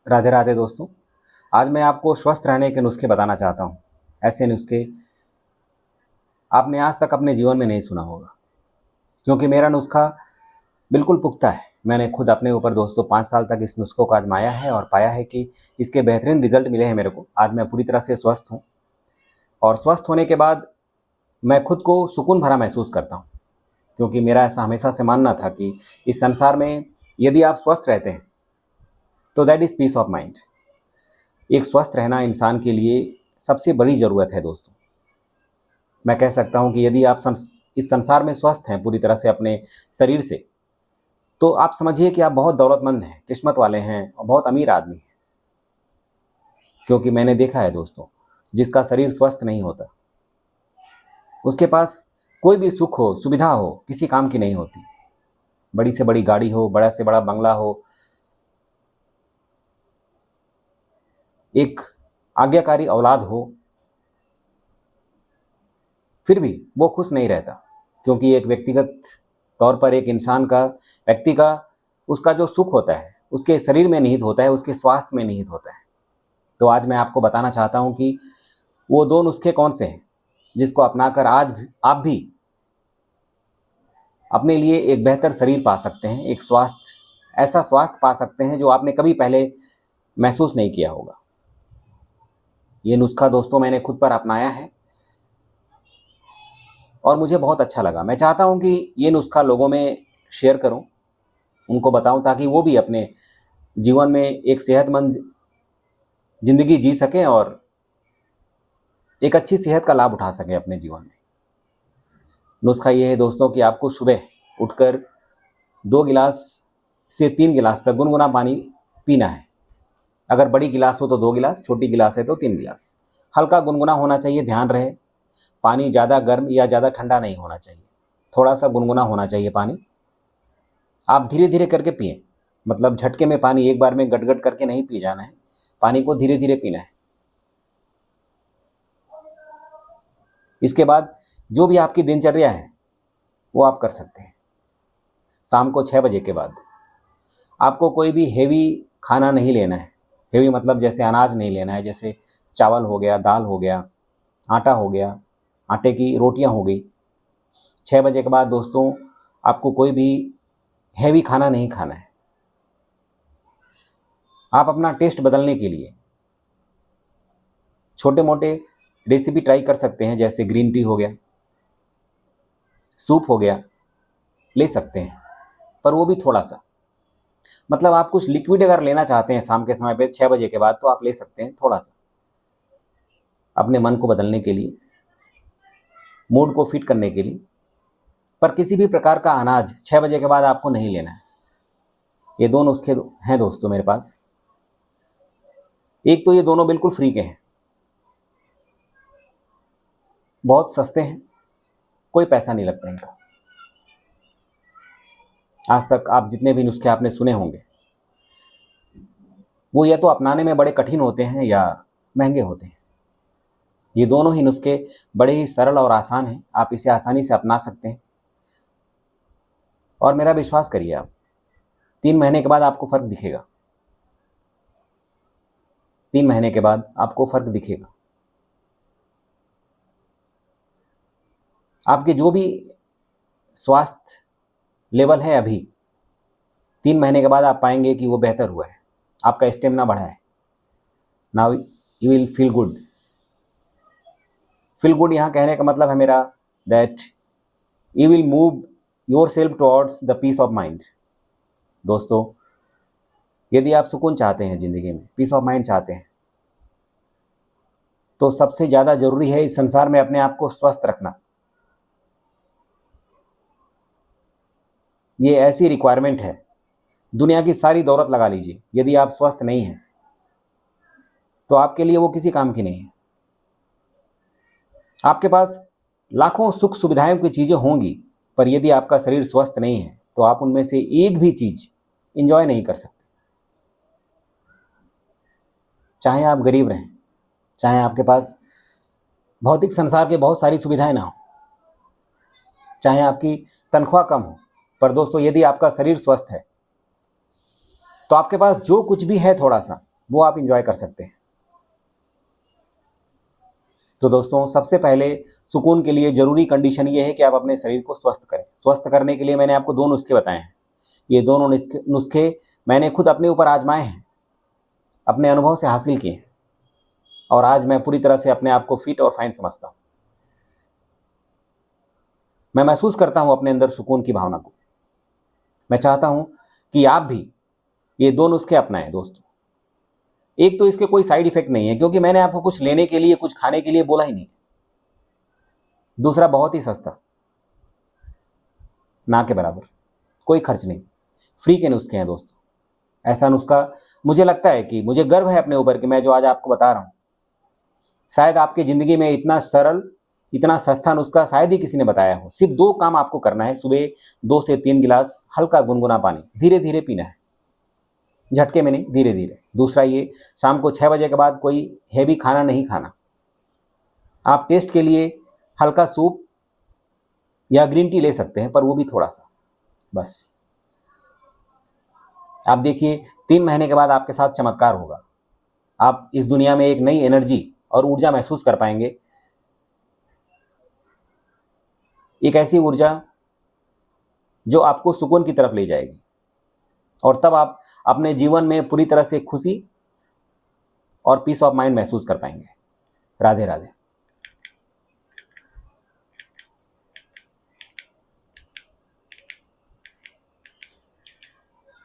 राधे राधे दोस्तों। आज मैं आपको स्वस्थ रहने के नुस्खे बताना चाहता हूँ। ऐसे नुस्खे आपने आज तक अपने जीवन में नहीं सुना होगा, क्योंकि मेरा नुस्खा बिल्कुल पुख्ता है। मैंने खुद अपने ऊपर दोस्तों 5 साल तक इस नुस्खों को आजमाया है और पाया है कि इसके बेहतरीन रिजल्ट मिले हैं मेरे को। आज मैं पूरी तरह से स्वस्थ हूँ और स्वस्थ होने के बाद मैं खुद को सुकून भरा महसूस करता हूँ, क्योंकि मेरा ऐसा हमेशा से मानना था कि इस संसार में यदि आप स्वस्थ रहते हैं तो that is piece of mind. एक स्वस्थ रहना इंसान के लिए सबसे बड़ी ज़रूरत है दोस्तों। मैं कह सकता हूँ कि यदि आप इस संसार में स्वस्थ हैं पूरी तरह से अपने शरीर से, तो आप समझिए कि आप बहुत दौलतमंद हैं, किस्मत वाले हैं और बहुत अमीर आदमी हैं। क्योंकि मैंने देखा है दोस्तों, जिसका शरीर स्वस्थ नहीं होता उसके पास कोई भी सुख हो, सुविधा हो, किसी काम की नहीं होती। बड़ी से बड़ी गाड़ी हो, बड़ा से बड़ा बंगला हो, एक आज्ञाकारी औलाद हो, फिर भी वो खुश नहीं रहता। क्योंकि एक व्यक्तिगत तौर पर एक इंसान का, व्यक्ति का, उसका जो सुख होता है उसके शरीर में निहित होता है, उसके स्वास्थ्य में निहित होता है। तो आज मैं आपको बताना चाहता हूँ कि वो 2 नुस्खे कौन से हैं जिसको अपनाकर आज आप भी अपने लिए एक बेहतर शरीर पा सकते हैं, एक ऐसा स्वास्थ्य पा सकते हैं जो आपने कभी पहले महसूस नहीं किया होगा। ये नुस्खा दोस्तों मैंने खुद पर अपनाया है और मुझे बहुत अच्छा लगा। मैं चाहता हूँ कि ये नुस्खा लोगों में शेयर करूँ, उनको बताऊँ, ताकि वो भी अपने जीवन में एक सेहतमंद ज़िंदगी जी सकें और एक अच्छी सेहत का लाभ उठा सकें अपने जीवन में। नुस्खा ये है दोस्तों कि आपको सुबह उठकर 2 गिलास से 3 गिलास तक गुनगुना पानी पीना है। अगर बड़ी गिलास हो तो 2 गिलास, छोटी गिलास है तो 3 गिलास। हल्का गुनगुना होना चाहिए, ध्यान रहे। पानी ज़्यादा गर्म या ज़्यादा ठंडा नहीं होना चाहिए, थोड़ा सा गुनगुना होना चाहिए पानी। आप धीरे धीरे करके पिएं, मतलब झटके में पानी एक बार में गट-गट करके नहीं पी जाना है, पानी को धीरे धीरे पीना है। इसके बाद जो भी आपकी दिनचर्या है वो आप कर सकते हैं। शाम को 6 बजे के बाद आपको कोई भी हेवी खाना नहीं लेना है। हेवी मतलब जैसे अनाज नहीं लेना है, जैसे चावल हो गया, दाल हो गया, आटा हो गया, आटे की रोटियां हो गई। 6 बजे के बाद दोस्तों आपको कोई भी हेवी खाना नहीं खाना है। आप अपना टेस्ट बदलने के लिए छोटे मोटे रेसिपी ट्राई कर सकते हैं, जैसे ग्रीन टी हो गया, सूप हो गया, ले सकते हैं, पर वो भी थोड़ा सा। मतलब आप कुछ लिक्विड अगर लेना चाहते हैं शाम के समय पे 6 बजे के बाद, तो आप ले सकते हैं थोड़ा सा, अपने मन को बदलने के लिए, मूड को फिट करने के लिए। पर किसी भी प्रकार का अनाज 6 बजे के बाद आपको नहीं लेना है। ये 2 नुस्खे हैं दोस्तों मेरे पास। एक तो ये दोनों बिल्कुल फ्री के हैं, बहुत सस्ते हैं, कोई पैसा नहीं लगता इनका। आज तक आप जितने भी नुस्खे आपने सुने होंगे वो या तो अपनाने में बड़े कठिन होते हैं या महंगे होते हैं। ये दोनों ही नुस्खे बड़े ही सरल और आसान हैं, आप इसे आसानी से अपना सकते हैं। और मेरा विश्वास करिए, आप 3 महीने के बाद आपको फ़र्क दिखेगा। 3 महीने के बाद आपको फ़र्क दिखेगा। आपके जो भी स्वास्थ्य लेवल है अभी, 3 महीने के बाद आप पाएंगे कि वो बेहतर हुआ है, आपका स्टेमिना बढ़ा है। Now you will feel good. Feel good यहाँ कहने का मतलब है मेरा that you will move yourself towards the peace of mind. दोस्तों, यदि आप सुकून चाहते हैं ज़िंदगी में, पीस ऑफ माइंड चाहते हैं, तो सबसे ज़्यादा ज़रूरी है इस संसार में अपने आप को स्वस्थ रखना। ये ऐसी रिक्वायरमेंट है, दुनिया की सारी दौलत लगा लीजिए, यदि आप स्वस्थ नहीं हैं तो आपके लिए वो किसी काम की नहीं है। आपके पास लाखों सुख सुविधाओं की चीज़ें होंगी, पर यदि आपका शरीर स्वस्थ नहीं है तो आप उनमें से एक भी चीज़ इंजॉय नहीं कर सकते। चाहे आप गरीब रहें, चाहे आपके पास भौतिक संसार के बहुत सारी सुविधाएं ना हो, चाहे आपकी तनख्वाह कम हो, पर दोस्तों यदि आपका शरीर स्वस्थ है तो आपके पास जो कुछ भी है थोड़ा सा, वो आप इंजॉय कर सकते हैं। तो दोस्तों, सबसे पहले सुकून के लिए ज़रूरी कंडीशन ये है कि आप अपने शरीर को स्वस्थ करें। स्वस्थ करने के लिए मैंने आपको 2 नुस्खे बताए हैं। ये दोनों नुस्खे मैंने खुद अपने ऊपर आजमाए हैं, अपने अनुभव से हासिल किए हैं, और आज मैं पूरी तरह से अपने आप को फिट और फाइन समझता हूँ। मैं महसूस करता हूँ अपने अंदर सुकून की भावना को। मैं चाहता हूँ कि आप भी ये 2 नुस्खे अपनाएं दोस्तों। एक तो इसके कोई साइड इफेक्ट नहीं है, क्योंकि मैंने आपको कुछ लेने के लिए, कुछ खाने के लिए बोला ही नहीं। दूसरा, बहुत ही सस्ता, ना के बराबर, कोई खर्च नहीं, फ्री के नुस्खे हैं दोस्तों। ऐसा नुस्खा मुझे लगता है कि मुझे गर्व है अपने ऊपर कि मैं जो आज आपको बता रहा हूँ, शायद आपकी ज़िंदगी में इतना सरल, इतना सस्ता नुस्खा शायद ही किसी ने बताया हो। सिर्फ 2 काम आपको करना है। सुबह 2 से 3 गिलास हल्का गुनगुना पानी धीरे धीरे पीना है, झटके में नहीं, धीरे धीरे। दूसरा ये, शाम को 6 बजे के बाद कोई हैवी खाना नहीं खाना। आप टेस्ट के लिए हल्का सूप या ग्रीन टी ले सकते हैं, पर वो भी थोड़ा सा, बस। आप देखिए, 3 महीने के बाद आपके साथ चमत्कार होगा। आप इस दुनिया में एक नई एनर्जी और ऊर्जा महसूस कर पाएंगे, एक ऐसी ऊर्जा जो आपको सुकून की तरफ ले जाएगी, और तब आप अपने जीवन में पूरी तरह से खुशी और पीस ऑफ माइंड महसूस कर पाएंगे। राधे राधे।